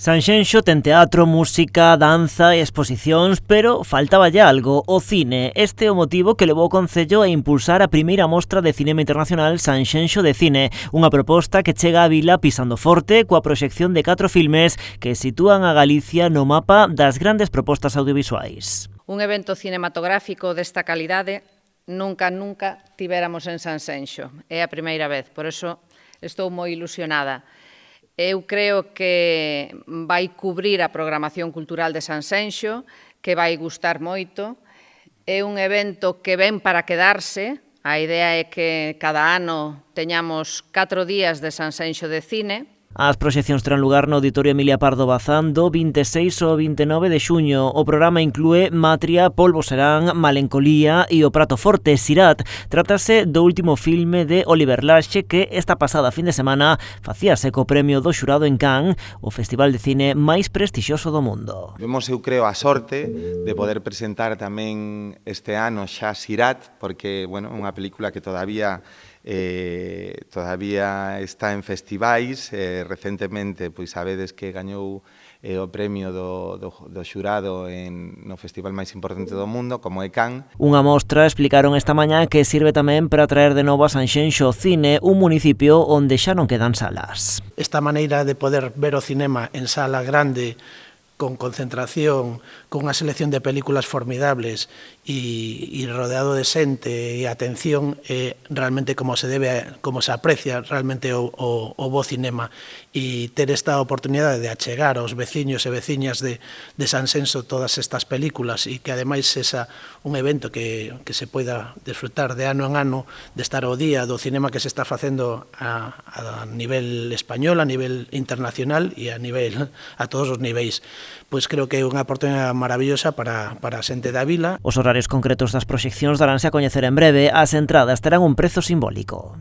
Sanxenxo ten teatro, música, danza e exposicións, pero faltaba ya algo, o cine. Este é o motivo que levou o Concello a impulsar a primeira mostra de cinema internacional Sanxenxo de Cine, unha proposta que chega á vila pisando forte coa proxección de 4 filmes que sitúan a Galicia no mapa das grandes propostas audiovisuais. Un evento cinematográfico desta calidade nunca tivéramos en Sanxenxo. É a primeira vez, por eso estou moi ilusionada. Eu creo que vai cubrir a programación cultural de Sanxenxo, que vai gustar moito. É un evento que ven para quedarse. A idea é que cada ano teñamos 4 días de Sanxenxo de cine. As proxeccións terán lugar no Auditorio Emilia Pardo Bazán do 26 ao 29 de xuño. O programa inclúe Matria, Polvo Serán, Malencolía e o prato forte Sirat. Trátase do último filme de Oliver Laxe que esta pasada fin de semana facíase co premio do xurado en Cannes, o festival de cine máis prestixioso do mundo. Vemos, eu creo, a sorte de poder presentar tamén este ano xa Sirat, porque, bueno, unha película que todavía está en festivais. Recentemente, pois sabedes que gañou o premio do xurado no festival máis importante do mundo, como é Cannes. Unha mostra, explicaron esta mañá, que sirve tamén para traer de novo a Sanxenxo Cine, un municipio onde xa non quedan salas. Esta maneira de poder ver o cinema en sala grande, con concentración, con unha selección de películas formidables e rodeado de xente e atención, realmente como se aprecia realmente o bo cinema, e ter esta oportunidade de achegar aos veciños e veciñas de Sanxenxo todas estas películas, e que ademais sexa un evento que se poida desfrutar de ano en ano, de estar ao día do cinema que se está facendo a nivel español, a nivel internacional e a todos os niveis. Pois creo que é unha oportunidade maravillosa para a xente da vila. Os horarios concretos das proxeccións daranse a coñecer en breve. As entradas terán un prezo simbólico.